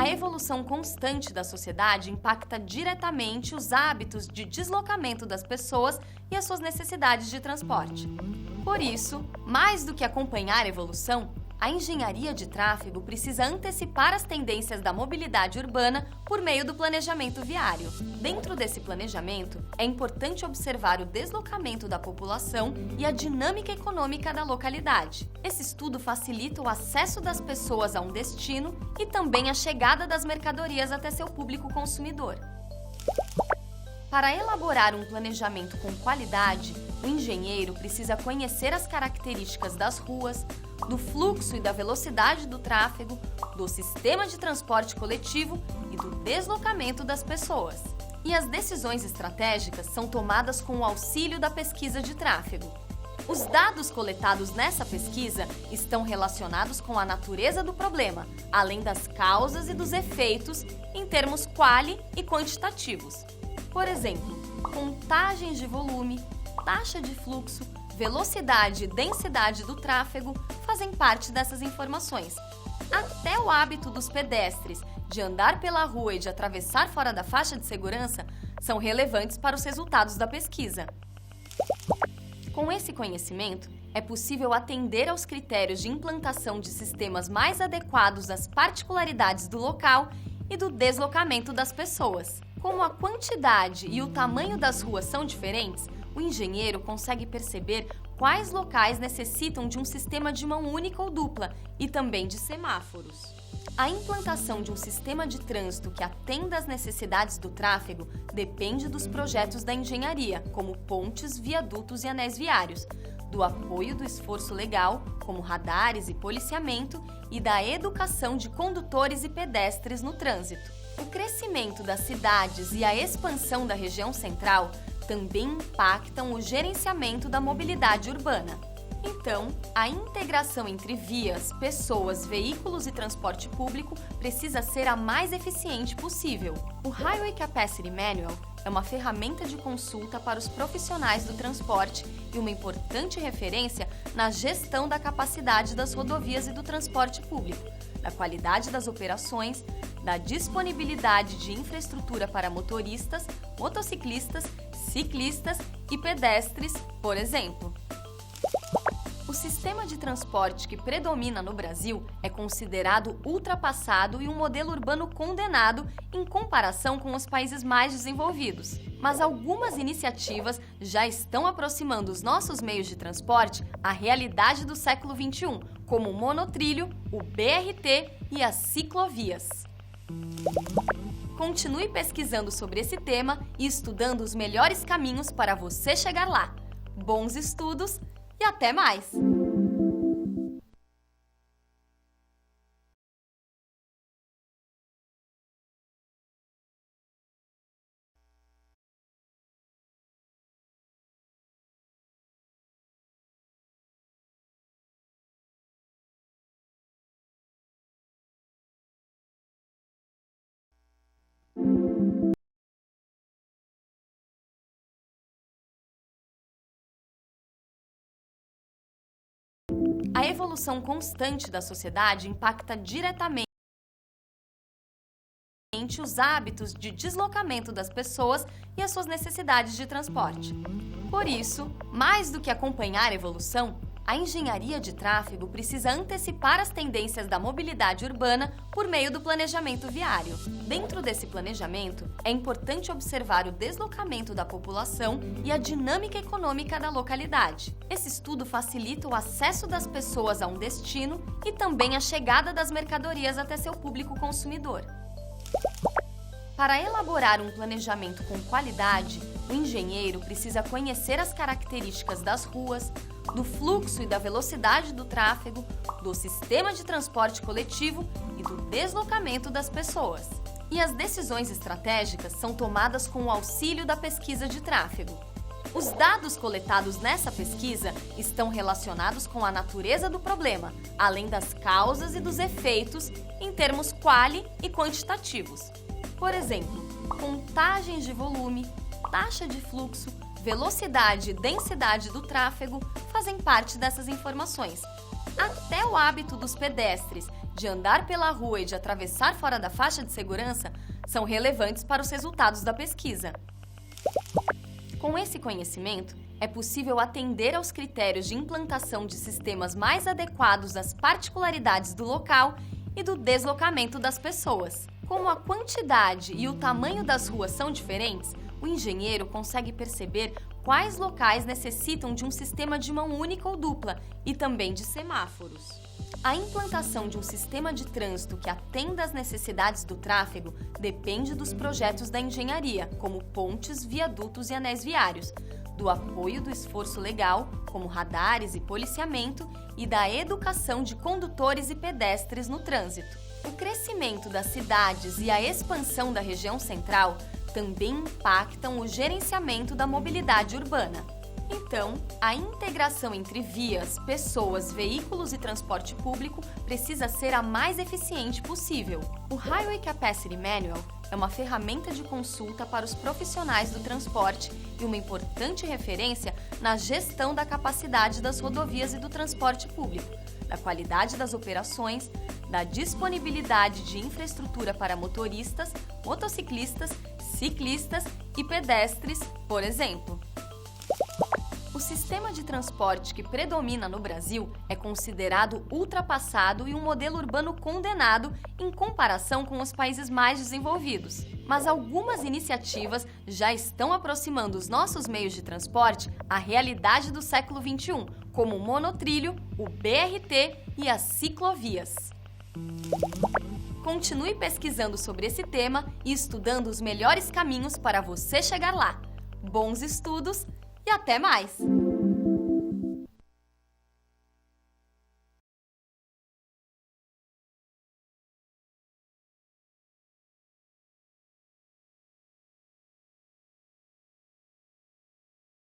A evolução constante da sociedade impacta diretamente os hábitos de deslocamento das pessoas e as suas necessidades de transporte. Por isso, mais do que acompanhar a evolução, a engenharia de tráfego precisa antecipar as tendências da mobilidade urbana por meio do planejamento viário. Dentro desse planejamento, é importante observar o deslocamento da população e a dinâmica econômica da localidade. Esse estudo facilita o acesso das pessoas a um destino e também a chegada das mercadorias até seu público consumidor. Para elaborar um planejamento com qualidade, o engenheiro precisa conhecer as características das ruas, do fluxo e da velocidade do tráfego, do sistema de transporte coletivo e do deslocamento das pessoas. E as decisões estratégicas são tomadas com o auxílio da pesquisa de tráfego. Os dados coletados nessa pesquisa estão relacionados com a natureza do problema, além das causas e dos efeitos em termos quali e quantitativos. Por exemplo, contagens de volume, taxa de fluxo, velocidade e densidade do tráfego fazem parte dessas informações. Até o hábito dos pedestres de andar pela rua e de atravessar fora da faixa de segurança são relevantes para os resultados da pesquisa. Com esse conhecimento, é possível atender aos critérios de implantação de sistemas mais adequados às particularidades do local e do deslocamento das pessoas. Como a quantidade e o tamanho das ruas são diferentes, o engenheiro consegue perceber quais locais necessitam de um sistema de mão única ou dupla e também de semáforos. A implantação de um sistema de trânsito que atenda às necessidades do tráfego depende dos projetos da engenharia, como pontes, viadutos e anéis viários, do apoio do esforço legal, como radares e policiamento, e da educação de condutores e pedestres no trânsito. O crescimento das cidades e a expansão da região central também impactam o gerenciamento da mobilidade urbana. Então, a integração entre vias, pessoas, veículos e transporte público precisa ser a mais eficiente possível. O Highway Capacity Manual é uma ferramenta de consulta para os profissionais do transporte e uma importante referência na gestão da capacidade das rodovias e do transporte público, da qualidade das operações, da disponibilidade de infraestrutura para motoristas, motociclistas, ciclistas e pedestres, por exemplo. O sistema de transporte que predomina no Brasil é considerado ultrapassado e um modelo urbano condenado em comparação com os países mais desenvolvidos. Mas algumas iniciativas já estão aproximando os nossos meios de transporte à realidade do século XXI, como o monotrilho, o BRT e as ciclovias. Continue pesquisando sobre esse tema e estudando os melhores caminhos para você chegar lá. Bons estudos e até mais! A evolução constante da sociedade impacta diretamente os hábitos de deslocamento das pessoas e as suas necessidades de transporte. Por isso, mais do que acompanhar a evolução, a engenharia de tráfego precisa antecipar as tendências da mobilidade urbana por meio do planejamento viário. Dentro desse planejamento, é importante observar o deslocamento da população e a dinâmica econômica da localidade. Esse estudo facilita o acesso das pessoas a um destino e também a chegada das mercadorias até seu público consumidor. Para elaborar um planejamento com qualidade, o engenheiro precisa conhecer as características das ruas, do fluxo e da velocidade do tráfego, do sistema de transporte coletivo e do deslocamento das pessoas. E as decisões estratégicas são tomadas com o auxílio da pesquisa de tráfego. Os dados coletados nessa pesquisa estão relacionados com a natureza do problema, além das causas e dos efeitos em termos quali e quantitativos. Por exemplo, contagens de volume, taxa de fluxo, velocidade e densidade do tráfego fazem parte dessas informações. Até o hábito dos pedestres de andar pela rua e de atravessar fora da faixa de segurança são relevantes para os resultados da pesquisa. Com esse conhecimento, é possível atender aos critérios de implantação de sistemas mais adequados às particularidades do local e do deslocamento das pessoas. Como a quantidade e o tamanho das ruas são diferentes, o engenheiro consegue perceber quais locais necessitam de um sistema de mão única ou dupla e também de semáforos. A implantação de um sistema de trânsito que atenda às necessidades do tráfego depende dos projetos da engenharia, como pontes, viadutos e anéis viários, do apoio do esforço legal, como radares e policiamento, e da educação de condutores e pedestres no trânsito. O crescimento das cidades e a expansão da região central também impactam o gerenciamento da mobilidade urbana. Então, a integração entre vias, pessoas, veículos e transporte público precisa ser a mais eficiente possível. O Highway Capacity Manual é uma ferramenta de consulta para os profissionais do transporte e uma importante referência na gestão da capacidade das rodovias e do transporte público, da qualidade das operações, da disponibilidade de infraestrutura para motoristas, motociclistas, ciclistas e pedestres, por exemplo. O sistema de transporte que predomina no Brasil é considerado ultrapassado e um modelo urbano condenado em comparação com os países mais desenvolvidos. Mas algumas iniciativas já estão aproximando os nossos meios de transporte à realidade do século XXI, como o monotrilho, o BRT e as ciclovias. Continue pesquisando sobre esse tema e estudando os melhores caminhos para você chegar lá. Bons estudos e até mais!